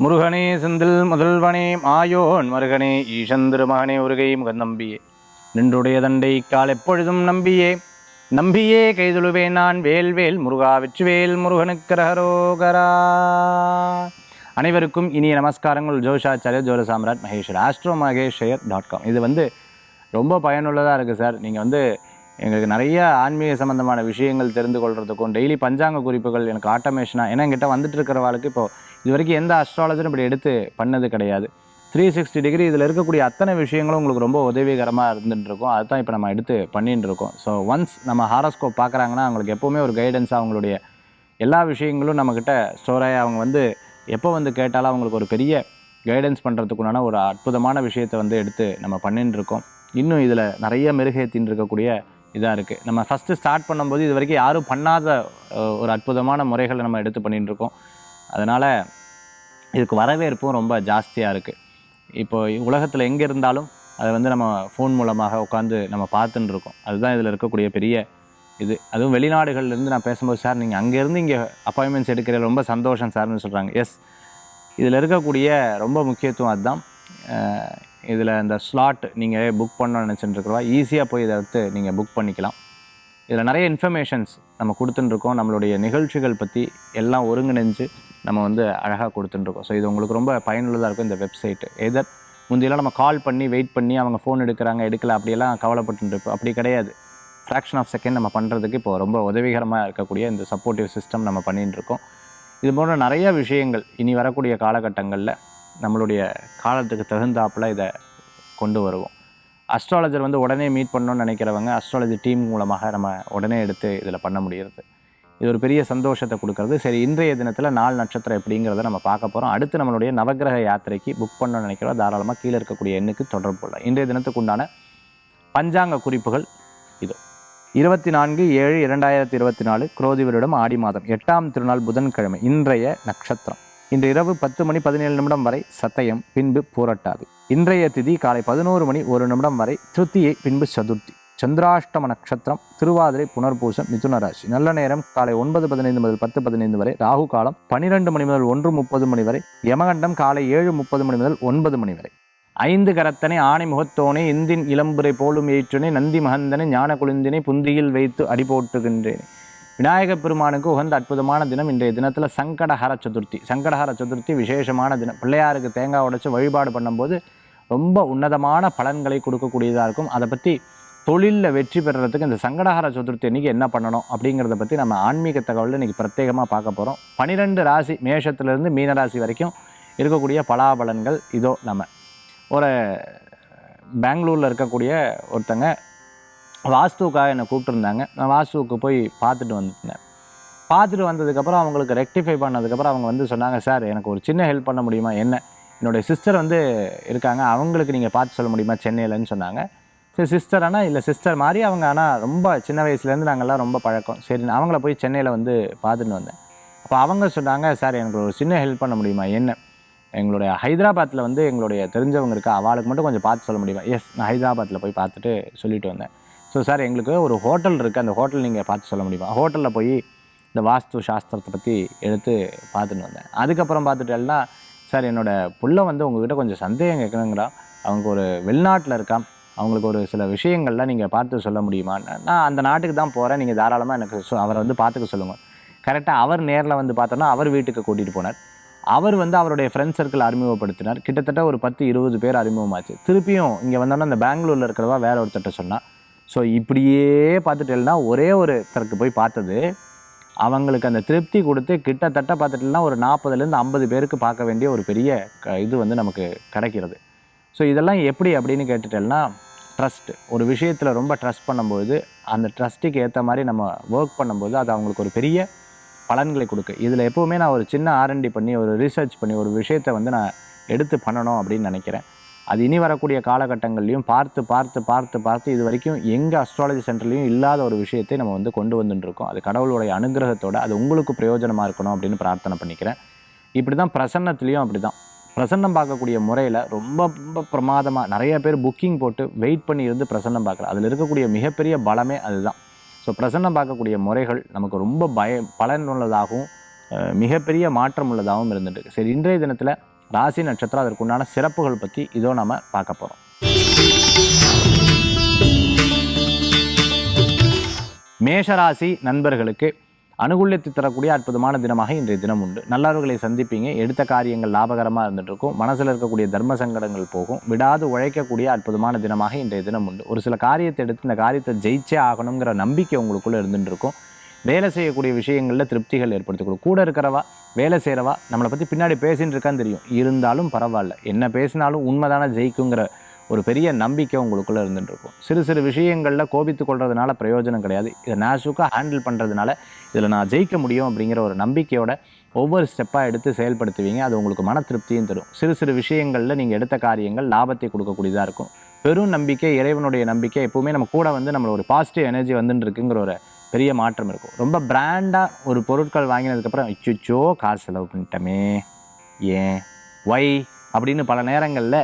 முருகனே செந்தில் முதல்வனே மாயோன் மருகனே ஈசன் திருமகனே உருகை முகநம்பியே நின்றுடைய தண்டை கால் எப்பொழுதும் நம்பியே நம்பியே கைதுழுவேன் நான் வேல்வேல் முருகா வெற்றிவேல் முருகனுக்கு ரகரோகரா. அனைவருக்கும் இனிய நமஸ்காரங்கள். ஜோஷாச்சாரிய ஜோர சாம்ராட் மகேஸ்வர் astromageshayar.com. இது ரொம்ப பயனுள்ளதாக இருக்குது சார். நீங்கள் எங்களுக்கு நிறைய ஆன்மீக சம்மந்தமான விஷயங்கள் தெரிந்து கொள்கிறதுக்கும் டெய்லி பஞ்சாங்க குறிப்புகள் எனக்கு ஆட்டோமேஷனாக, ஏன்னா என்கிட்ட வந்துட்டு இருக்கிறவாளுக்கு இப்போது இது வரைக்கும் எந்த அஸ்ட்ராலஜரும் இப்படி எடுத்து பண்ணது கிடையாது. 360 டிகிரி இதில் இருக்கக்கூடிய அத்தனை விஷயங்களும் உங்களுக்கு ரொம்ப உதவிகரமாக இருந்துகிட்ருக்கும். அதுதான் இப்போ நம்ம எடுத்து பண்ணிட்டு இருக்கோம். ஸோ ஒன்ஸ் நம்ம ஹாரோஸ்கோப் பார்க்குறாங்கன்னா அவங்களுக்கு எப்போவுமே ஒரு கைடன்ஸாக அவங்களுடைய எல்லா விஷயங்களும் நம்மக்கிட்ட ஸ்டோராகி அவங்க எப்போ கேட்டாலும் அவங்களுக்கு ஒரு பெரிய கைடன்ஸ் பண்ணுறதுக்குண்டான ஒரு அற்புதமான விஷயத்தை எடுத்து நம்ம பண்ணிட்டு இருக்கோம். இன்னும் இதில் நிறைய மெருகேற்றின்னு இருக்கக்கூடிய இதாக இருக்குது. நம்ம ஃபஸ்ட்டு ஸ்டார்ட் பண்ணும்போது இது வரைக்கும் யாரும் பண்ணாத ஒரு அற்புதமான முறைகளை நம்ம எடுத்து பண்ணிகிட்டு இருக்கோம். அதனால் இதுக்கு வரவேற்பும் ரொம்ப ஜாஸ்தியாக இருக்குது. இப்போ உலகத்தில் எங்கே இருந்தாலும் அதை நம்ம ஃபோன் மூலமாக உட்காந்து நம்ம பார்த்துன்னு இருக்கோம். அதுதான் இதில் இருக்கக்கூடிய பெரிய இது. அதுவும் வெளிநாடுகள்லேருந்து நான் பேசும்போது, சார் நீங்கள் அங்கேருந்து இங்கே அப்பாயின்மெண்ட்ஸ் எடுக்கிற ரொம்ப சந்தோஷம் சார்னு சொல்கிறாங்க. எஸ், இதில் இருக்கக்கூடிய ரொம்ப முக்கியத்துவம் அதுதான். இதில் இந்த ஸ்லாட் நீங்கள் புக் பண்ணணும்னு நினச்சிட்டு இருக்கிறவா ஈஸியாக போய் இதை நீங்கள் புக் பண்ணிக்கலாம். இதில் நிறைய இன்ஃபர்மேஷன்ஸ் நம்ம கொடுத்துட்டுருக்கோம். நம்மளுடைய நிகழ்ச்சிகள் பற்றி எல்லாம் ஒருங்கிணைஞ்சு நம்ம அழகாக கொடுத்துட்டுருக்கோம். ஸோ இது உங்களுக்கு ரொம்ப பயனுள்ளதாக இருக்கும். இந்த வெப்சைட்டு எதர் முந்தையெல்லாம் நம்ம கால் பண்ணி வெயிட் பண்ணி அவங்க ஃபோன் எடுக்கிறாங்க எடுக்கலை அப்படியெல்லாம் கவலைப்பட்டுருப்போம். அப்படி கிடையாது. ஃப்ராக்ஷன் ஆஃப் செகண்ட் நம்ம பண்ணுறதுக்கு இப்போ ரொம்ப உதவிகரமாக இருக்கக்கூடிய இந்த சப்போர்ட்டிவ் சிஸ்டம் நம்ம பண்ணிகிட்டு இருக்கோம். இது போன்ற நிறைய விஷயங்கள் இனி வரக்கூடிய காலகட்டங்களில் நம்மளுடைய காலத்துக்கு தகுந்தாப்பில் இதை கொண்டு வருவோம். அஸ்ட்ராலஜர் உடனே மீட் பண்ணணும்னு நினைக்கிறவங்க அஸ்ட்ராலஜி டீம் மூலமாக நம்ம உடனே எடுத்து இதில் பண்ண முடிகிறது. இது ஒரு பெரிய சந்தோஷத்தை கொடுக்கறது. சரி, இன்றைய தினத்தில் 4 நட்சத்திரம் எப்படிங்கிறத நம்ம பார்க்க போகிறோம். அடுத்து நம்மளுடைய நவகிரக யாத்திரைக்கு புக் பண்ணணும்னு நினைக்கிறோம். தாராளமாக கீழே இருக்கக்கூடிய எண்ணுக்கு தொடர்பு கொள்ளலாம். இன்றைய தினத்துக்கு உண்டான பஞ்சாங்க குறிப்புகள் இதோ. 24/7/2024 குரோதி வருடம் ஆடி மாதம் 8ஆம் திருநாள் புதன்கிழமை. இன்றைய நட்சத்திரம் இன்று இரவு 10:17 வரை சதயம், பின்பு பூரட்டாதி. இன்றைய திதி காலை 11:01 வரை திருத்தியை, பின்பு சதுர்த்தி. சந்திராஷ்டம நட்சத்திரம் திருவாதிரை, புனர்பூசம், மிதுன ராசி. நல்ல நேரம் காலை 9:15 முதல் 10:15 வரை. ராகு காலம் 12 மணி முதல் 1:30 வரை. யமகண்டம் காலை 7:30 முதல் 9 வரை. 5 கரத்தனை ஆணை முகத்தோனே இந்தின் இளம்புரை போலும் ஏற்றுனை நந்தி மகந்தனை ஞான குளிந்தினை புந்தியில் வைத்து அடிபோட்டுகின்றேன். விநாயகப் பெருமானுக்கு உகந்த அற்புதமான தினம் இன்றைய தினத்தில் சங்கடஹர சதுர்த்தி. சங்கடஹர சதுர்த்தி விசேஷமான தினம். பிள்ளையாருக்கு தேங்காய் உடைச்சு வழிபாடு பண்ணும்போது ரொம்ப உன்னதமான பலன்களை கொடுக்கக்கூடியதாக இருக்கும். அதை பற்றி தொழிலில் வெற்றி பெறுறதுக்கு இந்த சங்கடஹர சதுர்த்தி அன்றைக்கி என்ன பண்ணணும் அப்படிங்கிறத பற்றி நம்ம ஆன்மீக தகவலில் இன்றைக்கி பிரத்யேகமாக பார்க்க போகிறோம். 12 ராசி மேஷத்துலேருந்து மீனராசி வரைக்கும் இருக்கக்கூடிய பலாபலன்கள் இதோ. நம்ம ஒரு பெங்களூரில் இருக்கக்கூடிய ஒருத்தங்க வாஸ்துக்காக என்னை கூப்பிட்டுருந்தாங்க. நான் வாஸ்துவுக்கு போய் பார்த்துட்டு வந்துட்டேன். பார்த்துட்டு வந்ததுக்கப்புறம் அவங்களுக்கு ரெக்டிஃபை பண்ணதுக்கப்புறம் அவங்க சொன்னாங்க, சார் எனக்கு ஒரு சின்ன ஹெல்ப் பண்ண முடியுமா? என்ன, என்னுடைய சிஸ்டர் இருக்காங்க, அவங்களுக்கு நீங்கள் பார்த்து சொல்ல முடியுமா சென்னையிலன்னு சொன்னாங்க. சரி, சிஸ்டர் ஆனால் இல்லை, சிஸ்டர் மாதிரி அவங்க, ஆனால் ரொம்ப சின்ன வயசுலேருந்து நாங்கள்லாம் ரொம்ப பழக்கம். சரி, நான் அவங்கள போய் சென்னையில் பார்த்துட்டு வந்தேன். அப்போ அவங்க சொன்னாங்க, சார் எனக்கு ஒரு சின்ன ஹெல்ப் பண்ண முடியுமா? என்ன, எங்களுடைய ஹைதராபாத்தில் எங்களுடைய தெரிஞ்சவங்க இருக்கா, அவளுக்கு மட்டும் கொஞ்சம் பார்த்து சொல்ல முடியுமா? எஸ், நான் ஹைதராபாத்தில் போய் பார்த்துட்டு சொல்லிட்டு வந்தேன். ஸோ சார் எங்களுக்கு ஒரு ஹோட்டல் இருக்குது, அந்த ஹோட்டல் நீங்கள் பார்த்து சொல்ல முடியுமா? ஹோட்டலில் போய் இந்த வாஸ்து சாஸ்திரத்தை பற்றி எடுத்து பார்த்துட்டு வந்தேன். அதுக்கப்புறம் பார்த்துட்டேன்னா, சார் என்னோடய புள்ள உங்ககிட்ட கொஞ்சம் சந்தேகம் கேட்கணுங்கிறா, அவங்க ஒரு வெளிநாட்டில் இருக்கா, அவங்களுக்கு ஒரு சில விஷயங்கள்லாம் நீங்கள் பார்த்து சொல்ல முடியுமான்னு. நான் அந்த நாட்டுக்கு தான் போகிறேன், நீங்கள் தாராளமாக எனக்கு அவரை பார்த்துக்க சொல்லுங்கள். கரெக்டாக அவர் நேரில் பார்த்தோன்னா அவர் வீட்டுக்கு கூட்டிகிட்டு போனார். அவர் அவருடைய ஃப்ரெண்ட் சர்க்கிள் அறிமுகப்படுத்தினார். கிட்டத்தட்ட ஒரு 10-20 பேர் அறிமுகமாச்சு. திருப்பியும் இங்கே வந்தோன்னா அந்த பெங்களூரில் இருக்கிறவா வேற ஒருத்தட்ட சொன்னால். ஸோ இப்படியே பார்த்துட்டேன்னா ஒரே ஒருத்தருக்கு போய் பார்த்தது அவங்களுக்கு அந்த திருப்தி கொடுத்து கிட்டத்தட்ட பார்த்துட்டேன்னா ஒரு 40லேருந்து 50 பேருக்கு பார்க்க வேண்டிய ஒரு பெரிய இது நமக்கு கிடைக்கிறது. ஸோ இதெல்லாம் எப்படி அப்படின்னு கேட்டுட்டேன்னா, ட்ரஸ்ட். ஒரு விஷயத்தில் ரொம்ப ட்ரஸ்ட் பண்ணும்போது அந்த ட்ரஸ்ட்டுக்கு ஏற்ற மாதிரி நம்ம ஒர்க் பண்ணும்போது அது அவங்களுக்கு ஒரு பெரிய பலன்களை கொடுக்கு. இதில் எப்போவுமே நான் ஒரு சின்ன R&D பண்ணி ஒரு ரிசர்ச் பண்ணி ஒரு விஷயத்தை நான் எடுத்து பண்ணணும் அப்படின்னு நினைக்கிறேன். அது இனி வரக்கூடிய காலகட்டங்கள்லையும் பார்த்து பார்த்து பார்த்து பார்த்து இது வரைக்கும் எங்கள் அஸ்ட்ராலஜி சென்டர்லையும் இல்லாத ஒரு விஷயத்தை நம்ம கொண்டு வந்துட்டுருக்கோம். அது கடவுளுடைய அனுகிரகத்தோடு அது உங்களுக்கு பிரயோஜனமாக இருக்கணும் அப்படின்னு பிரார்த்தனை பண்ணிக்கிறேன். இப்படி தான் பிரசன்னத்துலேயும் அப்படி தான். பிரசன்னம் பார்க்கக்கூடிய முறையில் ரொம்ப ரொம்ப பிரமாதமாக நிறைய பேர் புக்கிங் போட்டு வெயிட் பண்ணி இருந்து பிரசன்னம் பார்க்குறேன். அதில் இருக்கக்கூடிய மிகப்பெரிய பலமே அதுதான். ஸோ பிரசன்னம் பார்க்கக்கூடிய முறைகள் நமக்கு ரொம்ப பலனுள்ளதாகவும் மிகப்பெரிய மாற்றம் உள்ளதாகவும் இருந்துட்டு. சரி, இன்றைய தினத்தில் ராசி நட்சத்திரம் அதற்குண்டான சிறப்புகள் பற்றி இதோ நம்ம பார்க்க போகிறோம். மேஷராசி நண்பர்களுக்கு அனுகூல்யத்தை தரக்கூடிய அற்புதமான தினமாக இன்றைய தினம் உண்டு. நல்லவர்களை சந்திப்பீங்க. எடுத்த காரியங்கள் லாபகரமாக இருந்துட்டு இருக்கும். மனசில் இருக்கக்கூடிய தர்ம சங்கடங்கள் போகும். விடாது உழைக்கக்கூடிய அற்புதமான தினமாக இன்றைய தினம் உண்டு. ஒரு சில காரியத்தை எடுத்து இந்த காரியத்தை ஜெயிச்சே ஆகணுங்கிற நம்பிக்கை உங்களுக்குள்ளே இருந்துட்டு இருக்கும். வேலை செய்யக்கூடிய விஷயங்களில் திருப்திகள் ஏற்படுத்திக்கணும். கூட இருக்கிறவா, வேலை செய்கிறவா நம்மளை பற்றி பின்னாடி பேசின்னு இருக்கான்னு தெரியும், இருந்தாலும் பரவாயில்ல, என்ன பேசினாலும் உண்மைதானே ஜெயிக்குங்கிற ஒரு பெரிய நம்பிக்கை உங்களுக்குள்ளே இருந்துட்டு இருக்கும். சிறு சிறு விஷயங்களில் கோபித்து கொள்றதுனால பிரயோஜனம் கிடையாது. இதை நேச்சுக்காக ஹேண்டில் பண்ணுறதுனால இதில் நான் ஜெயிக்க முடியும் அப்படிங்கிற ஒரு நம்பிக்கையோட ஒவ்வொரு ஸ்டெப்பாக எடுத்து செயல்படுத்துவீங்க. அது உங்களுக்கு மன திருப்தியும் தரும். சிறு சிறு விஷயங்களில் நீங்கள் எடுத்த காரியங்கள் லாபத்தை கொடுக்கக்கூடியதாக இருக்கும். பெரும் நம்பிக்கை, இறைவனுடைய நம்பிக்கை எப்போவுமே நம்ம கூட வந்து நம்மளோட ஒரு பாசிட்டிவ் எனர்ஜி வந்துட்டு இருக்குங்கிற ஒரு பெரிய மாற்றம் இருக்கும். ரொம்ப பிராண்டாக ஒரு பொருட்கள் வாங்கினதுக்கப்புறம் அச்சோ காசு செலவு பண்ணிட்டோமே, ஏன், ஒய் அப்படின்னு பல நேரங்களில்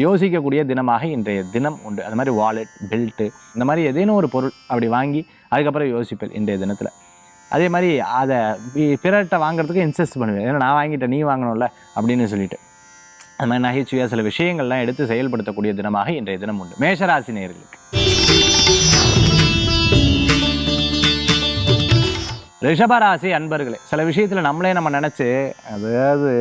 யோசிக்கக்கூடிய தினமாக இன்றைய தினம் உண்டு. அது மாதிரி வாலெட், பெல்ட்டு, இந்த மாதிரி ஏதேனும் ஒரு பொருள் அப்படி வாங்கி அதுக்கப்புறம் யோசிப்பேன் இன்றைய தினத்தில். அதே மாதிரி அதை பிறர்கிட்ட வாங்குறதுக்கு இன்சிஸ்ட் பண்ணுவேன். ஏன்னா நான் வாங்கிட்டேன், நீ வாங்கணும்ல அப்படின்னு சொல்லிட்டு. அது மாதிரி நகைச்சுவையாக சில விஷயங்கள்லாம் எடுத்து செயல்படுத்தக்கூடிய தினமாக இன்றைய தினம் உண்டு. மேஷராசி நேயர்களுக்கு. ரிஷபராசி அன்பர்களே, சில விஷயத்தில் நம்மளே நம்ம நினச்சி, அதாவது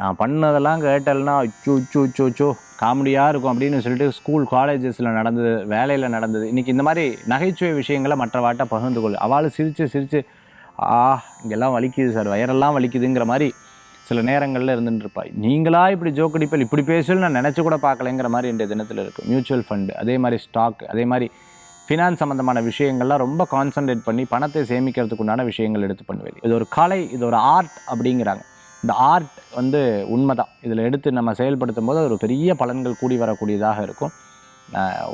நான் பண்ணதெல்லாம் கேட்டல்னா அச்சோ காமெடியாக இருக்கும் அப்படின்னு சொல்லிட்டு ஸ்கூல் காலேஜஸில் நடந்தது, வேலையில் நடந்தது, இன்றைக்கி இந்த மாதிரி நகைச்சுவை விஷயங்களை மற்றவாட்ட பகிர்ந்து கொள்ளு. அவளும் சிரித்து இங்கெல்லாம் வலிக்குது சார், வயரெல்லாம் வலிக்குதுங்கிற மாதிரி சில நேரங்களில் இருந்துட்டுருப்பாய். நீங்களா இப்படி ஜோக் அடிப்பல், இப்படி பேசல நான் நினச்சி கூட பார்க்கலைங்கிற மாதிரி இன்றைய தினத்தில் இருக்குது. மியூச்சுவல் ஃபண்டு, அதே மாதிரி ஸ்டாக், அதே மாதிரி ஃபினான்ஸ் சம்மந்தமான விஷயங்கள்லாம் ரொம்ப கான்சன்ட்ரேட் பண்ணி பணத்தை சேமிக்கிறதுக்கு உண்டான விஷயங்கள் எடுத்து பண்ணுவேன். இது ஒரு கலை, இது ஒரு ஆர்ட் அப்படிங்கிறாங்க. இந்த ஆர்ட் வந்து உண்மைதான். இதில் எடுத்து நம்ம செயல்படுத்தும் போது ஒரு பெரிய பலன்கள் கூடி வரக்கூடியதாக இருக்கும்.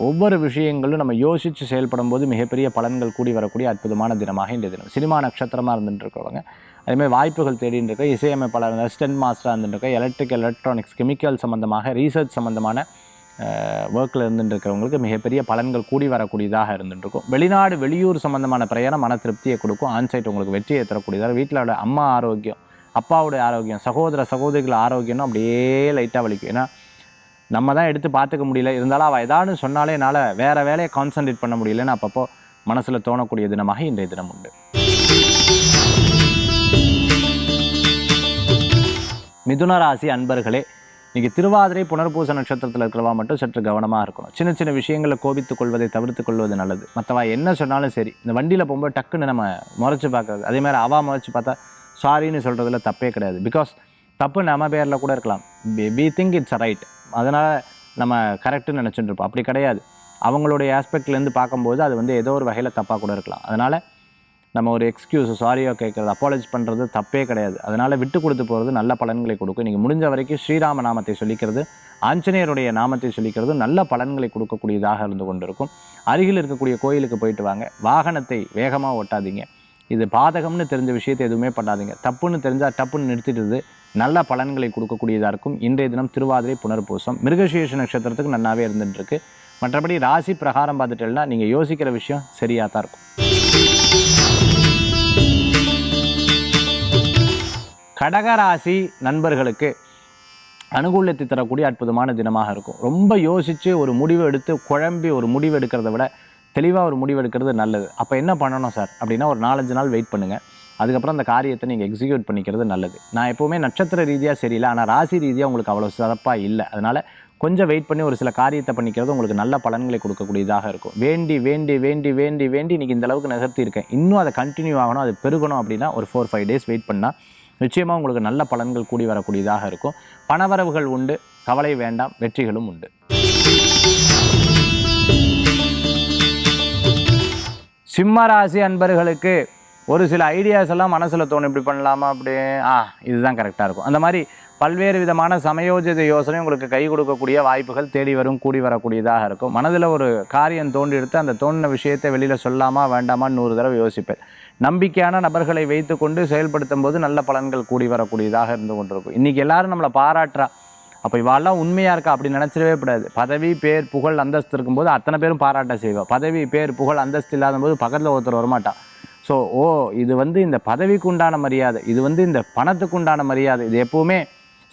ஒவ்வொரு விஷயங்களும் நம்ம யோசித்து செயல்படும் போது மிகப்பெரிய பலன்கள் கூடி வரக்கூடிய அற்புதமான தினமாக இந்த தினம். சினிமா நட்சத்திரமாக இருந்துட்டு இருக்கிறவங்க, அதேமாதிரி வாய்ப்புகள் தேடின்னு இருக்க, இசையமைப்பாளர், அசிஸ்டன்ட் மாஸ்டராக இருந்துட்டு இருக்க, எலக்ட்ரிக்கல், எலக்ட்ரானிக்ஸ், கெமிக்கல் சம்மந்தமாக ரீசர்ச் சம்மந்தமான ஒர்க்கில் இருந்துட்டு இருக்கிறவங்களுக்கு மிகப்பெரிய பலன்கள் கூடி வரக்கூடியதாக இருந்துட்டு இருக்கும். வெளிநாடு, வெளியூர் சம்மந்தமான பிரயாணம் மன திருப்தியை கொடுக்கும். ஆன்சைட் உங்களுக்கு வெற்றியை தரக்கூடியதாக. வீட்டிலோட அம்மா ஆரோக்கியம், அப்பாவுடைய ஆரோக்கியம், சகோதர சகோதரிகள் ஆரோக்கியம்னு அப்படியே லைட்டாக வலிக்கும். ஏன்னா நம்ம தான் எடுத்து பார்த்துக்க முடியல, இருந்தாலும் அவள் ஏதாவது சொன்னாலே என்னால் வேறு வேலையை கான்சன்ட்ரேட் பண்ண முடியலன்னு அப்பப்போ மனசில் தோணக்கூடிய தினமாக இன்றைய தினம் உண்டு. மிதுன ராசி அன்பர்களே, இன்றைக்கி திருவாதிரை, புனர்பூச நட்சத்திரத்தில் இருக்கிறவா மட்டும் சற்று கவனமாக இருக்கணும். சின்ன சின்ன விஷயங்களில் கோபித்து கொள்வதை தவிர்த்து கொள்வது நல்லது. மற்றவா என்ன சொன்னாலும் சரி, இந்த வண்டியில் போகும்போது டக்குன்னு நம்ம முறைச்சி பார்க்குறது, அதே மாதிரி அவா முறைச்சி பார்த்தா சாரின்னு சொல்கிறதுல தப்பே கிடையாது. பிகாஸ் தப்பு நம்ம பேரில் கூட இருக்கலாம். வி திங்க் இட்ஸ் ரைட், அதனால் நம்ம கரெக்டுன்னு நினச்சிட்டு இருப்போம். அப்படி கிடையாது. அவங்களுடைய ஆஸ்பெக்ட்லேருந்து பார்க்கும்போது அது வந்து ஏதோ ஒரு வகையில் தப்பாக கூட இருக்கலாம். அதனால் நம்ம ஒரு எக்ஸ்கியூஸ், சாரியோ கேட்குறது, அப்பாலஜி பண்ணுறது தப்பே கிடையாது. அதனால் விட்டு கொடுத்து போகிறது நல்ல பலன்களை கொடுக்கும். நீங்கள் முடிஞ்ச வரைக்கும் ஸ்ரீராம நாமத்தை சொல்லிக்கிறது, ஆஞ்சநேயருடைய நாமத்தை சொல்லிக்கிறது நல்ல பலன்களை கொடுக்கக்கூடியதாக இருந்து கொண்டிருக்கும். அருகில் இருக்கக்கூடிய கோயிலுக்கு போயிட்டு வாங்க. வாகனத்தை வேகமாக ஓட்டாதீங்க. இது பாதகம்னு தெரிஞ்ச விஷயத்தை எதுவுமே பண்ணாதீங்க. தப்புன்னு தெரிஞ்சால் டப்புன்னு நிறுத்திடுறது நல்ல பலன்களை கொடுக்கக்கூடியதாக இருக்கும். இன்றைய தினம் திருவாதிரை, புனர்பூசம், மிருகசீர்ஷ நட்சத்திரத்துக்கு நன்னாவே இருந்துகிட்ருக்கு. மற்றபடி ராசி பிரகாரம் பார்த்துட்டேன்னா நீங்கள் யோசிக்கிற விஷயம் சரியாக தான் இருக்கும். கடகராசி நண்பர்களுக்கு அனுகூலத்தை தரக்கூடிய அற்புதமான தினமாக இருக்கும். ரொம்ப யோசித்து ஒரு முடிவு எடுத்து குழம்பி ஒரு முடிவு எடுக்கிறத விட தெளிவாக ஒரு முடிவு எடுக்கிறது நல்லது. அப்போ என்ன பண்ணணும் சார் அப்படின்னா, ஒரு 4-5 நாள் வெயிட் பண்ணுங்கள். அதுக்கப்புறம் அந்த காரியத்தை நீங்கள் எக்ஸிக்யூட் பண்ணிக்கிறது நல்லது. நான் எப்போவுமே நட்சத்திர ரீதியாக சரியில்லை, ஆனால் ராசி ரீதியாக உங்களுக்கு அவ்வளோ சிறப்பாக இல்லை. அதனால் கொஞ்சம் வெயிட் பண்ணி ஒரு சில காரியத்தை பண்ணிக்கிறது உங்களுக்கு நல்ல பலன்களை கொடுக்கக்கூடியதாக இருக்கும். வேண்டி வேண்டி வேண்டி வேண்டி வேண்டி இன்றைக்கி இந்த அளவுக்கு நகர்த்தி இருக்கேன், இன்னும் அதை கண்டினியூ ஆகணும், அது பெருகணும் அப்படின்னா ஒரு 4-5 டேஸ் வெயிட் பண்ணால் நிச்சயமாக உங்களுக்கு நல்ல பலன்கள் கூடி வரக்கூடியதாக இருக்கும். பணவரவுகள் உண்டு, கவலை வேண்டாம், வெற்றிகளும் உண்டு. சிம்மராசி அன்பர்களுக்கு ஒரு சில ஐடியாஸ் எல்லாம் மனசில் தோணும், இப்படி பண்ணலாமா, அப்படி இதுதான் கரெக்டாக இருக்கும். அந்த மாதிரி பல்வேறு விதமான சமயோஜித யோசனை உங்களுக்கு கை கொடுக்கக்கூடிய வாய்ப்புகள் தேடி வரும், கூடி வரக்கூடியதாக இருக்கும். மனதில் ஒரு காரியம் தோண்டி எடுத்து அந்த தோண்டின விஷயத்தை வெளியில் சொல்லாமா வேண்டாமான்னு 100 தடவை யோசிப்பேன். நம்பிக்கையான நபர்களை வைத்து கொண்டு செயல்படுத்தும் போது நல்ல பலன்கள் கூடி வரக்கூடியதாக இருந்து கொண்டிருக்கும். இன்றைக்கி எல்லாரும் நம்மளை பாராட்டுறா, அப்போ இவாளெல்லாம் உண்மையாக இருக்கா அப்படி நினச்சிடவே கூடாது. பதவி, பேர், புகழ், அந்தஸ்து இருக்கும்போது அத்தனை பேரும் பாராட்ட செய்வா. பதவி, பேர், புகழ், அந்தஸ்து இல்லாத போது பக்கத்தில் ஒருத்தர் வரமாட்டான். ஸோ இது வந்து இந்த பதவிக்கு உண்டான மரியாதை, இது வந்து இந்த பணத்துக்கு உண்டான மரியாதை, இது எப்போவுமே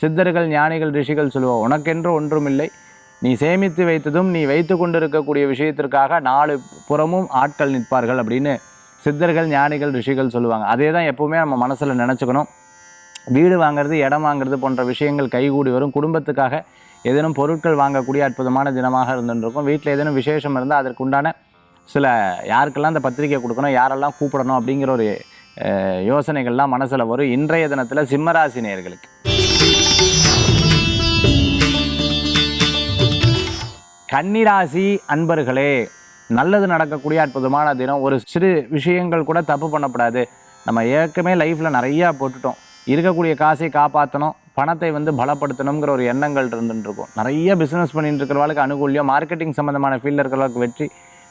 சித்தர்கள் ஞானிகள் ரிஷிகள் சொல்லுவோம், உனக்கென்று ஒன்றுமில்லை, நீ சேமித்து வைத்ததும் நீ வைத்து கொண்டிருக்கக்கூடிய விஷயத்திற்காக 4 புறமும் ஆட்கள் நிற்பார்கள் அப்படின்னு சித்தர்கள் ஞானிகள் ரிஷிகள் சொல்லுவாங்க. அதே தான் எப்போவுமே நம்ம மனசில் நினச்சிக்கணும். வீடு வாங்கிறது, இடம் வாங்கிறது போன்ற விஷயங்கள் கைகூடி வரும். குடும்பத்துக்காக ஏதேனும் பொருட்கள் வாங்கக்கூடிய அற்புதமான தினமாக இருந்துருக்கும். வீட்டில் ஏதேனும் விசேஷம் இருந்தால் அதற்கு உண்டான சில யாருக்கெல்லாம் அந்த பத்திரிக்கை கொடுக்கணும், யாரெல்லாம் கூப்பிடணும் அப்படிங்கிற ஒரு யோசனைகள்லாம் மனசில் வரும். இன்றைய தினத்தில் சிம்மராசி நேயர்களுக்கு கன்னிராசி அன்பர்களே, நல்லது நடக்கக்கூடிய அற்புதமான தினம். ஒரு சிறு விஷயங்கள் கூட தப்பு பண்ணக்கூடாது. நம்ம ஏற்கனவே லைஃப்பில் நிறையா போட்டுட்டோம், இருக்கக்கூடிய காசை காப்பாற்றணும், பணத்தை பலப்படுத்தணுங்கிற ஒரு எண்ணங்கள் இருந்துருக்கும். நிறைய பிஸ்னஸ் பண்ணிட்டு இருக்கிறவளுக்கு அனுகூல்யம், மார்க்கெட்டிங் சம்மந்தமான ஃபீல்டில் இருக்கிறவளுக்கு வெற்றி,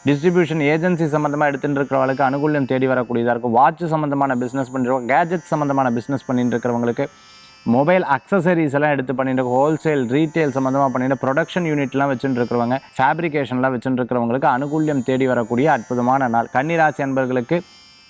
டிஸ்ட்ரிபியூஷன் ஏஜென்சி சம்மந்தமாக எடுத்துகிட்டு இருக்கிறவளுக்கு அனுகூல்யம் தேடி வரக்கூடியதாக இருக்கும். வாட்ச் சம்மந்தமான பிஸ்னஸ் பண்ணிருக்கோம், கேஜெட் சம்மந்தமான பிஸ்னஸ் பண்ணிட்டு இருக்கிறவங்களுக்கு, மொபைல் அக்சசரிஸ் எல்லாம் எடுத்து பண்ணிட்டு ஹோல்சேல் ரீட்டைல் சம்மந்தமாக பண்ணிட்டு ப்ரொடக்ஷன் யூனிட்லாம் வச்சுட்டு இருக்கிறவங்க, ஃபேப்ரிகேஷன்லாம் வச்சுட்டு இருக்கிறவங்களுக்கு அனுகூல்யம் தேடி வரக்கூடிய அற்புதமான நாள். கன்னிராசி அன்பர்களுக்கு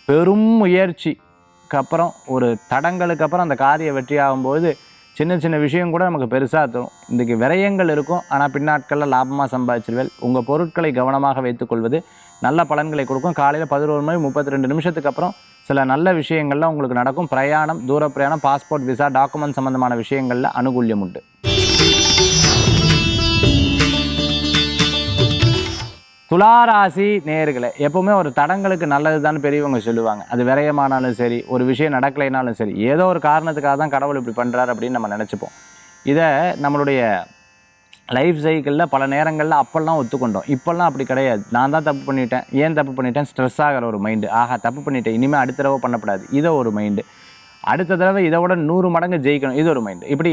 பெரும் முயற்சிக்கு அப்புறம், ஒரு தடங்களுக்கு அப்புறம் அந்த காரிய வெற்றி ஆகும்போது சின்ன சின்ன விஷயம் கூட நமக்கு பெருசாக தரும். இன்றைக்கி விரயங்கள் இருக்கும், ஆனால் பின்னாட்களில் லாபமாக சம்பாதிச்சிருவேல். உங்கள் பொருட்களை கவனமாக வைத்துக்கொள்வது நல்ல பலன்களை கொடுக்கும். காலையில் 11:32 அப்புறம் சில நல்ல விஷயங்கள்லாம் உங்களுக்கு நடக்கும். பிரயாணம், தூர பிரயாணம், பாஸ்போர்ட், விசா, டாக்குமெண்ட் சம்மந்தமான விஷயங்களில் அனுகூல்யம் உண்டு. துளாராசி நேயர்களே, எப்போவுமே ஒரு தடங்களுக்கு நல்லது தான் பெரியவங்க சொல்லுவாங்க. அது விரயமானாலும் சரி, ஒரு விஷயம் நடக்கலைனாலும் சரி, ஏதோ ஒரு காரணத்துக்காக தான் கடவுள் இப்படி பண்ணுறாரு அப்படின்னு நம்ம நினச்சிப்போம். இதை நம்மளுடைய லைஃப் சைக்கிளில் பல நேரங்களில் அப்போல்லாம் ஒத்துக்கொண்டோம். இப்போல்லாம் அப்படி கிடையாது. நான் தான் தப்பு பண்ணிட்டேன், ஏன் தப்பு பண்ணிட்டேன், ஸ்ட்ரெஸ் ஆகிற ஒரு மைண்டு. ஆஹா தப்பு பண்ணிட்டேன், இனிமேல் அடுத்த தடவை பண்ணக்கூடாது, இதை ஒரு மைண்டு. அடுத்த தடவை இதை விட 100 மடங்கு ஜெயிக்கணும், இது ஒரு மைண்டு. இப்படி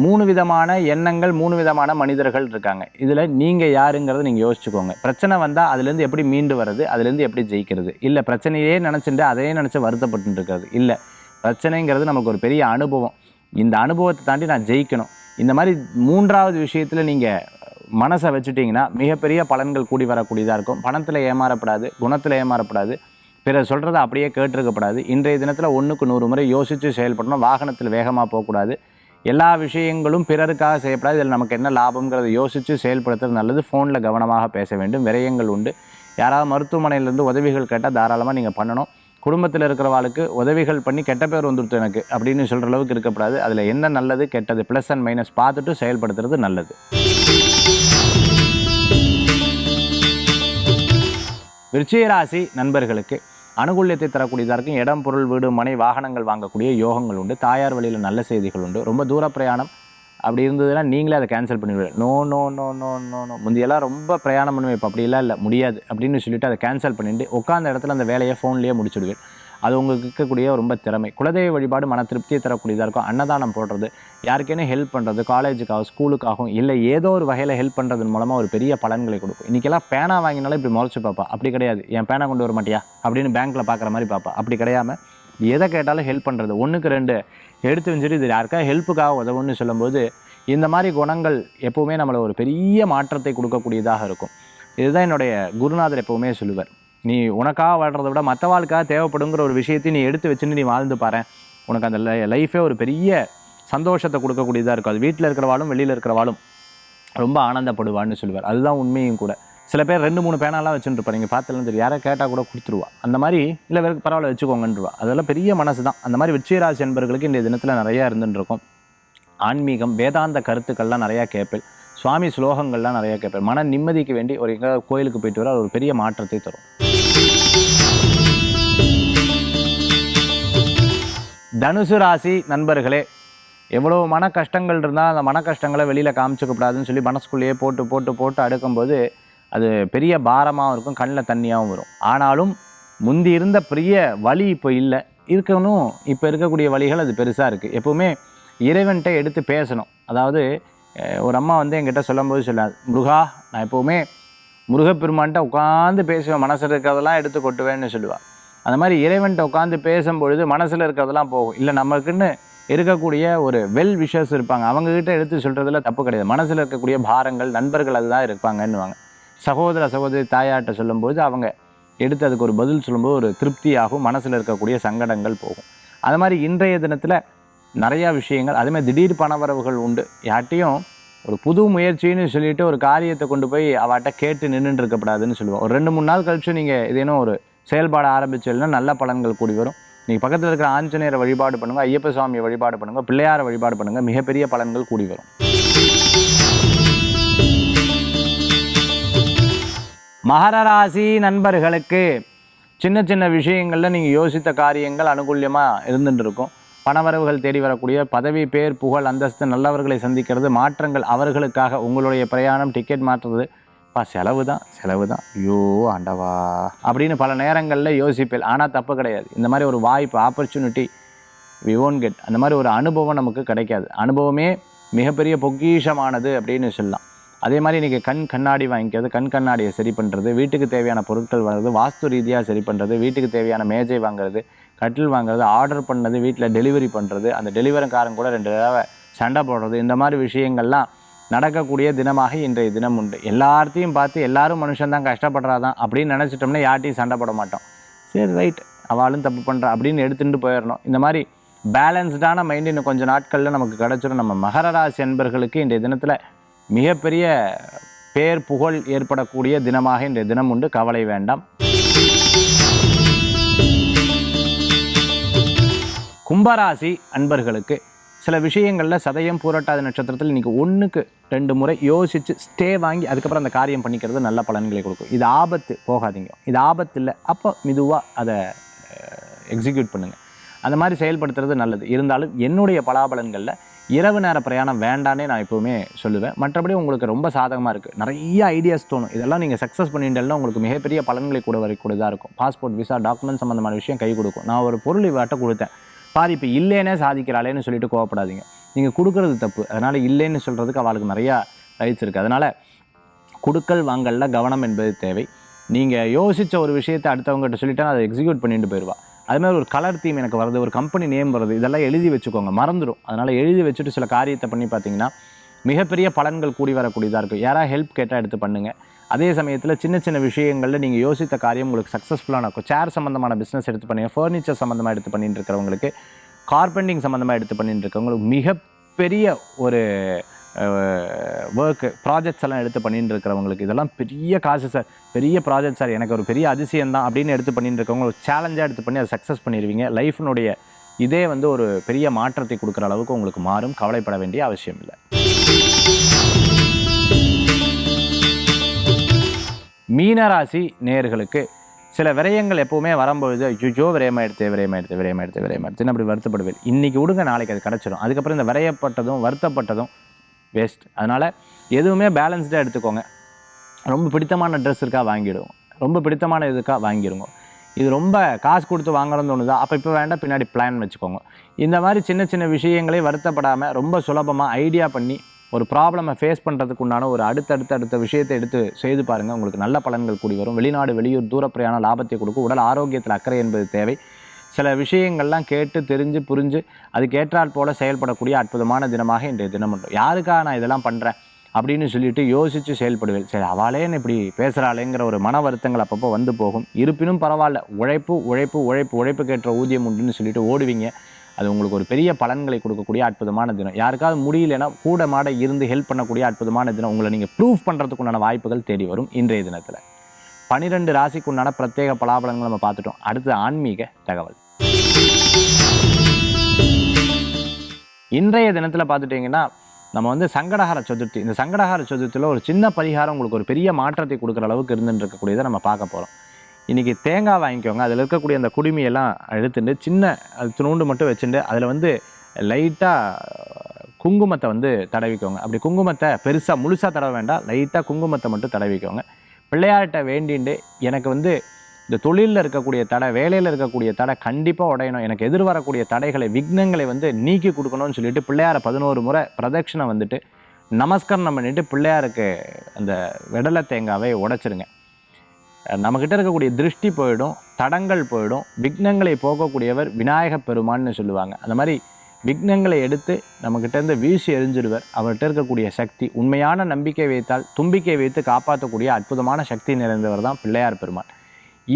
3 விதமான எண்ணங்கள், 3 விதமான மனிதர்கள் இருக்காங்க. இதில் நீங்கள் யாருங்கிறத நீங்கள் யோசிச்சுக்கோங்க. பிரச்சனை வந்தால் அதுலேருந்து எப்படி மீண்டு வர்றது, அதுலேருந்து எப்படி ஜெயிக்கிறது. இல்லை பிரச்சனையே நினச்சிட்டு அதையே நினச்சி வருத்தப்பட்டு இருக்கிறது. இல்லை, பிரச்சனைங்கிறது நமக்கு ஒரு பெரிய அனுபவம், இந்த அனுபவத்தை தாண்டி நான் ஜெயிக்கணும். இந்த மாதிரி 3வது விஷயத்தில் நீங்கள் மனசை வச்சுட்டிங்கன்னா மிகப்பெரிய பலன்கள் கூடி வரக்கூடியதாக இருக்கும். பணத்தில் ஏமாறப்படாது, குணத்தில் ஏமாறப்படாது, பிறர் சொல்கிறத அப்படியே கேட்டிருக்கப்படாது. இன்றைய தினத்தில் 1க்கு 100 முறை யோசித்து செயல்படணும். வாகனத்தில் வேகமாக போகக்கூடாது. எல்லா விஷயங்களும் பிறருக்காக செய்யப்படாது. இதில் நமக்கு என்ன லாபங்கிறத யோசித்து செயல்படுத்துறது நல்லது. ஃபோனில் கவனமாக பேச வேண்டும். விரயங்கள் உண்டு. யாராவது மருத்துவமனையிலேருந்து உதவிகள் கேட்டால் தாராளமாக நீங்கள் பண்ணணும். குடும்பத்தில் இருக்கிறவாளுக்கு உதவிகள் பண்ணி கெட்ட பேர் வந்துடுத்து எனக்கு அப்படின்னு சொல்கிற அளவுக்கு இருக்கக்கூடாது. அதில் என்ன நல்லது கெட்டது ப்ளஸ் அண்ட் மைனஸ் பார்த்துட்டு செயல்படுத்துறது நல்லது. விருச்சிக ராசி நண்பர்களுக்கு அனுகூல்யத்தை தரக்கூடியதாக இருக்கும். இடம், பொருள், வீடு, மனை, வாகனங்கள் வாங்கக்கூடிய யோகங்கள் உண்டு. தாயார் வழியில் நல்ல செய்திகள் உண்டு. ரொம்ப தூர பிரயாணம் அப்படி இருந்ததுன்னா நீங்களே அதை கேன்சல் பண்ணிவிடுவேன். No no no no no no முந்தியெல்லாம் ரொம்ப பிரயாணம் பண்ணுவேன், இப்போ அப்படிலாம் இல்லை, முடியாது அப்படின்னு சொல்லிவிட்டு அதை கேன்சல் பண்ணிட்டு உட்காந்த இடத்துல அந்த வேலையை ஃபோன்லேயே முடிச்சுடுவேன். அது உங்களுக்கு இருக்கக்கூடிய ரொம்ப திறமை. குலதெய்வ வழிபாடு மன திருப்தியை தரக்கூடியதாக இருக்கும். அன்னதானம் போடுறது, யாருக்கேனே ஹெல்ப் பண்ணுறது, காலேஜுக்காகவும் ஸ்கூலுக்காகவும் இல்லை ஏதோ ஒரு வகையில் ஹெல்ப் பண்ணுறதன் மூலமாக ஒரு பெரிய பலன்களை கொடுக்கும். இன்றைக்கெல்லாம் பேனா வாங்கினாலும் இப்படி முளைச்சி பார்ப்பா, அப்படி கிடையாது. என் பேனா கொண்டு வர மாட்டியா அப்படின்னு பேங்க்கில் பார்க்குற மாதிரி பார்ப்பா. அப்படி கிடையாமல் எதை கேட்டாலும் ஹெல்ப் பண்ணுறது, 1க்கு 2 எடுத்து வச்சுட்டு இது யாருக்காக ஹெல்ப்புக்காக உதவுன்னு சொல்லும்போது இந்த மாதிரி குணங்கள் எப்போவுமே நம்மளை ஒரு பெரிய மாற்றத்தை கொடுக்கக்கூடியதாக இருக்கும். இதுதான் என்னுடைய குருநாதர் எப்போவுமே சொல்லுவார். நீ உனக்காக வாழ்கிறத விட மற்றவாளுக்காக தேவைப்படுங்கிற ஒரு விஷயத்தையும் நீ எடுத்து வச்சுன்னு நீ வாழ்ந்து பாரு, உனக்கு அந்த லைஃபே ஒரு பெரிய சந்தோஷத்தை கொடுக்கக்கூடியதாக இருக்கும். அது வீட்டில் இருக்கிறவாலும் வெளியில் இருக்கிறவாலும் ரொம்ப ஆனந்தப்படுவான்னு சொல்லுவார். அதுதான் உண்மையும் கூட. சில பேர் 2-3 பேனாலாம் வச்சுட்டு இருப்பார், நீங்கள் பார்த்துலாம் தெரியும், யாரை கேட்டால் கூட கொடுத்துருவா. அந்த மாதிரி இல்லை பேருக்கு பரவாயில்ல வச்சுக்கோங்கன்றுவா. அதெல்லாம் பெரிய மனசு தான். அந்த மாதிரி விருச்சிக ராசி என்பவர்களுக்கு இந்த தினத்தில் நிறையா இருந்துருக்கும். ஆன்மீகம், வேதாந்த கருத்துக்கள்லாம் நிறையா கேட்பேன். சுவாமி ஸ்லோகங்கள்லாம் நிறையா கேட்பேன். மன நிம்மதிக்கு வேண்டி ஒரு கோயிலுக்கு போயிட்டு வர ஒரு பெரிய மாற்றத்தை தரும். தனுசு ராசி நண்பர்களே, எவ்வளோ மன கஷ்டங்கள் இருந்தால் அந்த மன கஷ்டங்களை வெளியில் காமிச்சிக்கப்படாதுன்னு சொல்லி மனசுக்குள்ளேயே போட்டு போட்டு போட்டு அடுக்கும்போது அது பெரிய பாரமாகவும் இருக்கும், கண்ணில் தண்ணியாகவும் வரும். ஆனாலும் முந்தி இருந்த பெரிய வலி இப்போ இல்லை, இருக்கணும். இப்போ இருக்கக்கூடிய வழிகள் அது பெருசாக இருக்குது. எப்போவுமே இறைவன்கிட்ட எடுத்து பேசணும். அதாவது ஒரு அம்மா என்கிட்ட சொல்லும்போது சொல்லாது, முருகா, நான் எப்போவுமே முருகப்பெருமான்கிட்ட உட்காந்து பேசுவேன், மனசில் இருக்கிறதெல்லாம் எடுத்து கொட்டுவேன்னு சொல்லுவாள். அந்த மாதிரி இறைவன்கிட்ட உட்காந்து பேசும்பொழுது மனசில் இருக்கிறதெல்லாம் போகும். இல்லை நமக்குன்னு இருக்கக்கூடிய ஒரு வெல் விஷஸ் இருப்பாங்க, அவங்கக்கிட்ட எடுத்து சொல்கிறதுல தப்பு கிடையாது. மனசில் இருக்கக்கூடிய பாரங்கள், நண்பர்கள் அதுதான் இருப்பாங்கன்னுவாங்க. சகோதர சகோதரி தாயாட்ட சொல்லும்போது அவங்க எடுத்து அதுக்கு ஒரு பதில் சொல்லும்போது ஒரு திருப்தியாகும், மனசில் இருக்கக்கூடிய சங்கடங்கள் போகும். அது மாதிரி இன்றைய தினத்தில் நிறையா விஷயங்கள். அதேமாதிரி திடீர் பணவரவுகள் உண்டு. யார்ட்டையும் ஒரு புது முயற்சின்னு சொல்லிட்டு ஒரு காரியத்தை கொண்டு போய் அவட்ட கேட்டு நின்றுட்டு இருக்கக்கூடாதுன்னு சொல்லுவோம். ஒரு 2-3 நாள் கழிச்சு நீங்கள் ஏதேனும் ஒரு செயல்பாட ஆரம்பிச்சதுன்னா நல்ல பலன்கள் கூடி வரும். நீங்கள் பக்கத்தில் இருக்கிற ஆஞ்சநேயரை வழிபாடு பண்ணுங்கள், ஐயப்ப சுவாமியை வழிபாடு பண்ணுங்கள், பிள்ளையாரை வழிபாடு பண்ணுங்கள், மிகப்பெரிய பலன்கள் கூடி வரும். மகர ராசி நண்பர்களுக்கு சின்ன சின்ன விஷயங்களில் நீங்கள் யோசித்த காரியங்கள் அனுகூல்யமாக இருந்துட்டு இருக்கும். பணவரவுகள் தேடி வரக்கூடிய பதவி, பேர், புகழ், அந்தஸ்து, நல்லவர்களை சந்திக்கிறது, மாற்றங்கள் அவர்களுக்காக உங்களுடைய பிரயாணம், டிக்கெட் மாற்றுறது, செலவு தான் ஐயோ ஆண்டவா அப்படின்னு பல நேரங்களில் யோசிப்பேன். ஆனால் தப்பு கிடையாது. இந்த மாதிரி ஒரு வாய்ப்பு, ஆப்பர்ச்சுனிட்டி வி ஓன்ட் கெட். அந்த மாதிரி ஒரு அனுபவம் நமக்கு கிடைக்காது. அனுபவமே மிகப்பெரிய பொக்கிஷமானது அப்படின்னு சொல்லலாம். அதே மாதிரி இன்றைக்கி கண்ணாடி வாங்கிக்கிறது, கண்ணாடியை சரி பண்ணுறது, வீட்டுக்கு தேவையான பொருட்கள் வாங்குறது, வாஸ்து ரீதியாக சரி பண்ணுறது, வீட்டுக்கு தேவையான மேஜை வாங்குறது, கட்டில் வாங்குறது, ஆர்டர் பண்ணது வீட்டில் டெலிவரி பண்ணுறது, அந்த டெலிவரிக்காரன் கூட 2 தடவை சண்டை போடுறது, இந்த மாதிரி விஷயங்கள்லாம் நடக்கக்கூடிய தினமாக இன்றைய தினம் உண்டு. எல்லாத்தையும் பார்த்து எல்லாரும் மனுஷன்தான் கஷ்டப்படுறாதான் அப்படின்னு நினச்சிட்டோம்னா யார்ட்டையும் சண்டை போட மாட்டோம். சரி ரைட், அவளும் தப்பு பண்ணுறா அப்படின்னு எடுத்துகிட்டு போயிடணும். இந்த மாதிரி பேலன்ஸ்டான மைண்ட் இன்னும் கொஞ்சம் நாட்களில் நமக்கு கிடச்சிடும். நம்ம மகர ராசி அன்பர்களுக்கு இன்றைய தினத்தில் மிகப்பெரிய பேர் புகழ் ஏற்படக்கூடிய தினமாக இன்றைய தினம் உண்டு. கவலை வேண்டாம். கும்பராசி அன்பர்களுக்கு சில விஷயங்களில் சதயம் பூரட்டாதி நட்சத்திரத்தில் இன்றைக்கி 1க்கு 2 முறை யோசித்து ஸ்டே வாங்கி அதுக்கப்புறம் அந்த காரியம் பண்ணிக்கிறது நல்ல பலன்களை கொடுக்கும். இது ஆபத்து, போகாதீங்க. இது ஆபத்து இல்லை, அப்போ மெதுவாக அதை எக்ஸிக்யூட் பண்ணுங்கள். அந்த மாதிரி செயல்படுத்துறது நல்லது. இருந்தாலும் என்னுடைய பலாபலன்களில் இரவு நேர பிரயாணம் வேண்டானே நான் எப்போவுமே சொல்லுவேன். மற்றபடி உங்களுக்கு ரொம்ப சாதகமாக இருக்குது. நிறைய ஐடியாஸ் தோணும். இதெல்லாம் நீங்கள் சக்ஸஸ் பண்ணிட்டேன்னா உங்களுக்கு மிகப்பெரிய பலன்களை கூட வரக்கூடியதாக இருக்கும். பாஸ்போர்ட், விசா, டாக்குமெண்ட் சம்மந்தமான விஷயம் கை கொடுக்கும். நான் ஒரு பொருள் இவாட்ட கொடுத்தேன், பாதி இப்போ இல்லைன்னே சாதிக்கிறாளேன்னு சொல்லிட்டு கோவப்படாதீங்க. நீங்கள் கொடுக்கறது தப்பு. அதனால் இல்லைன்னு சொல்கிறதுக்கு அவளுக்கு நிறையா ரைட்ஸ் இருக்குது. அதனால் கொடுக்கல் வாங்கலில் கவனம் என்பது தேவை. நீங்கள் யோசித்த ஒரு விஷயத்தை அடுத்தவங்ககிட்ட சொல்லிட்டா அதை எக்ஸிக்யூட் பண்ணிட்டு போயிடுவா. அதுமாதிரி ஒரு கலர் தீம் எனக்கு வருது, ஒரு கம்பெனி நேம் வருது, இதெல்லாம் எழுதி வச்சுக்கோங்க, மறந்துடும். அதனால் எழுதி வச்சுட்டு சில காரியத்தை பண்ணி பார்த்தீங்கன்னா மிகப்பெரிய பலன்கள் கூடி வரக்கூடியதாக இருக்கும். யாராவது ஹெல்ப் கேட்டால் எடுத்து பண்ணுங்கள். அதே சமயத்தில் சின்ன சின்ன விஷயங்களில் நீங்கள் யோசித்த காரியம் உங்களுக்கு சக்ஸஸ்ஃபுல்லாக இருக்கும். சேர் சம்மந்தமான பிஸ்னஸ் எடுத்து பண்ணுங்கள், ஃபர்னிச்சர் சம்மந்தமாக எடுத்து பண்ணிட்டு இருக்கிறவங்களுக்கு, கார்பெண்டிங் சம்மந்தமாக எடுத்து பண்ணிட்டு இருக்கவங்களுக்கு மிகப்பெரிய ஒரு ஒர்க்கு ப்ராஜெக்ட்ஸ் எல்லாம் எடுத்து பண்ணிட்டு இருக்கிறவங்களுக்கு இதெல்லாம் பெரிய காசு சார், பெரிய ப்ராஜெக்ட் சார், எனக்கு ஒரு பெரிய அதிசயம் தான் அப்படின்னு எடுத்து பண்ணிட்டு இருக்கவங்க ஒரு சேலஞ்சாக எடுத்து பண்ணி அதை சக்ஸஸ் பண்ணிடுவீங்க. லைஃப்னுடைய இதே ஒரு பெரிய மாற்றத்தை கொடுக்குற அளவுக்கு உங்களுக்கு மாறும். கவலைப்பட வேண்டிய அவசியம் இல்லை. மீனராசி நேயர்களுக்கு சில விரயங்கள் எப்போவுமே வரும்பொழுது ஐயோ விரயமாயிடுத்துன்னு அப்படி வருத்தப்படுவேன். இன்றைக்கி விடுங்க, நாளைக்கு அது கிடச்சிடும். அதுக்கப்புறம் இந்த விரயப்பட்டதும் வருத்தப்பட்டதும் வேஸ்ட். அதனால் எதுவுமே பேலன்ஸ்டாக எடுத்துக்கோங்க. ரொம்ப பிடித்தமான ட்ரெஸ் இருக்கா வாங்கிடுவோம், ரொம்ப பிடித்தமான இதுக்காக வாங்கிடுங்க. இது ரொம்ப காசு கொடுத்து வாங்குறதுன்னு ஒன்று தான், அப்போ இப்போ வேண்டாம், பின்னாடி பிளான் வச்சுக்கோங்க. இந்த மாதிரி சின்ன சின்ன விஷயங்களே வருத்தப்படாமல் ரொம்ப சுலபமாக ஐடியா பண்ணி ஒரு ப்ராப்ளமை ஃபேஸ் பண்ணுறதுக்கு உண்டான ஒரு அடுத்த விஷயத்தை எடுத்து செய்து பாருங்கள். உங்களுக்கு நல்ல பலன்கள் கூடி வரும். வெளிநாடு, வெளியூர், தூர பிரயாண லாபத்தை கொடுக்கும். உடல் ஆரோக்கியத்தில் அக்கறை என்பது தேவை. சில விஷயங்கள்லாம் கேட்டு தெரிஞ்சு புரிஞ்சு அதுக்கு ஏற்றால் போல் செயல்படக்கூடிய அற்புதமான தினமாக இன்றைய தினம் உண்டு. யாருக்காக நான் இதெல்லாம் பண்ணுறேன் அப்படின்னு சொல்லிட்டு யோசித்து செயல்படுவேன். சரி, அவளேன்னு இப்படி பேசுகிறாளேங்கிற ஒரு மன வருத்தங்கள் அப்பப்போ வந்து போகும். இருப்பினும் பரவாயில்ல, உழைப்புக்கேற்ற ஊதியம் உண்டுன்னு சொல்லிட்டு ஓடுவீங்க. அது உங்களுக்கு ஒரு பெரிய பலன்களை கொடுக்கக்கூடிய அற்புதமான தினம். யாருக்காவது முடியலைன்னா கூட மாட இருந்து ஹெல்ப் பண்ணக்கூடிய அற்புதமான தினம். உங்களை நீங்கள் ப்ரூவ் பண்ணுறதுக்கு உண்டான வாய்ப்புகள் தேடி வரும் இன்றைய தினத்தில். 12 ராசிக்கு உண்டான பிரத்யேக பலாபலன்கள் நம்ம பார்த்துட்டோம். அடுத்து ஆன்மீக தகவல். இன்றைய தினத்தில் பார்த்துட்டிங்கன்னா நம்ம சங்கடஹர சதுர்த்தி. இந்த சங்கடஹர சதுர்த்தியில் ஒரு சின்ன பரிகாரம் உங்களுக்கு ஒரு பெரிய மாற்றத்தை கொடுக்குற அளவுக்கு இருந்துட்டு இருக்கக்கூடியதை நம்ம பார்க்க போகிறோம். இன்றைக்கி தேங்காய் வாங்கிக்கோங்க. அதில் இருக்கக்கூடிய அந்த குடுமையெல்லாம் எடுத்துட்டு சின்ன அது துணூண்டு மட்டும் வச்சுட்டு அதில் லைட்டாக குங்குமத்தை தடவிக்கோங்க. அப்படி குங்குமத்தை பெருசாக முழுசாக தடவ வேண்டாம், லைட்டாக குங்குமத்தை மட்டும் தடவிக்கோங்க. பிள்ளையார்கிட்ட வேண்டிண்டு எனக்கு இந்த தொழிலில் இருக்கக்கூடிய தடை, வேலையில் இருக்கக்கூடிய தடை கண்டிப்பாக உடையணும், எனக்கு எதிர்வரக்கூடிய தடைகளை, விக்னங்களை நீக்கி கொடுக்கணும்னு சொல்லிட்டு பிள்ளையாரை 11 முறை பிரதட்சணை நமஸ்காரம் பண்ணிட்டு பிள்ளையாருக்கு அந்த வெடலை தேங்காவை உடைச்சிருங்க. நம்மக்கிட்ட இருக்கக்கூடிய திருஷ்டி போயிடும், தடங்கள் போயிடும். விக்னங்களை போக்கக்கூடியவர் விநாயக பெருமான்னு சொல்லுவாங்க. அந்த மாதிரி விக்னங்களை எடுத்து நம்மக்கிட்டேருந்து வீசி எரிஞ்சிடுவர். அவர்கிட்ட இருக்கக்கூடிய சக்தி, உண்மையான நம்பிக்கை வைத்தால் தும்பிக்கை வைத்து காப்பாற்றக்கூடிய அற்புதமான சக்தி நிறைந்தவர் தான் பிள்ளையார் பெருமான்.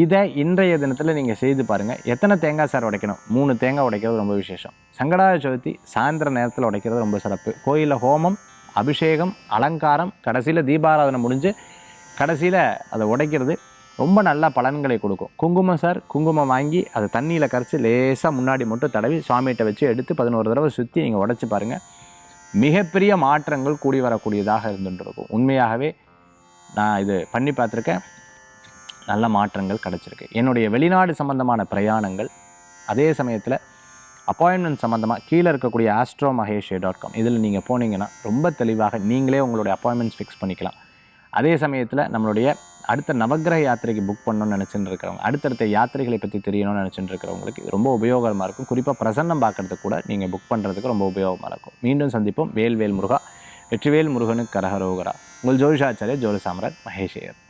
இதை இன்றைய தினத்தில் நீங்கள் செய்து பாருங்கள். எத்தனை தேங்காய் சார் உடைக்கணும்? 3 தேங்காய் உடைக்கிறது ரொம்ப விசேஷம். சங்கடஹர சதுர்த்தி சாயந்தர நேரத்தில் உடைக்கிறது ரொம்ப சிறப்பு. கோயிலில் ஹோமம், அபிஷேகம், அலங்காரம், கடைசியில் தீபாராதனை முடிஞ்சு கடைசியில் அதை உடைக்கிறது ரொம்ப நல்ல பலன்களை கொடுக்கும். குங்குமம் சார், குங்குமம் வாங்கி அதை தண்ணியில் கரைச்சி லேசாக முன்னாடி மட்டும் தடவி சுவாமிகிட்ட வச்சு எடுத்து 11 தடவை சுற்றி நீங்கள் உடைச்சி பாருங்கள். மிகப்பெரிய மாற்றங்கள் கூடி வரக்கூடியதாக இருந்துட்டு இருக்கும். உண்மையாகவே நான் இது பண்ணி பார்த்துருக்கேன். நல்ல மாற்றங்கள் கிடச்சிருக்கு. என்னுடைய வெளிநாடு சம்பந்தமான பிரயாணங்கள், அதே சமயத்தில் அப்பாயின்மெண்ட் சம்மந்தமாக கீழே இருக்கக்கூடிய astromaheshe.com இதில் நீங்கள் போனீங்கன்னா ரொம்ப தெளிவாக நீங்களே உங்களுடைய அப்பாயின்மெண்ட்ஸ் ஃபிக்ஸ் பண்ணிக்கலாம். அதே சமயத்தில் நம்மளுடைய அடுத்த நவக்கிரக யாத்திரைக்கு புக் பண்ணணும்னு நினச்சிட்டு இருக்கிறவங்க, அடுத்தடுத்த யாத்திரைகளை பற்றி தெரியணும்னு நினச்சிட்டு இருக்கிறவங்களுக்கு இது ரொம்ப உபயோகமாக இருக்கும். குறிப்பாக பிரசன்னம் பார்க்குறதுக்கு கூட நீங்கள் புக் பண்ணுறதுக்கு ரொம்ப உபயோகமாக இருக்கும். மீண்டும் சந்திப்போம். வேல்வேல் முருகா, வெற்றிவேல் முருகனுக்கு கரஹரோகரா. உங்கள் ஜோதிஷாச்சாரியர் ஜோதிசாம்ராட் மகேஷ் ஐயர்.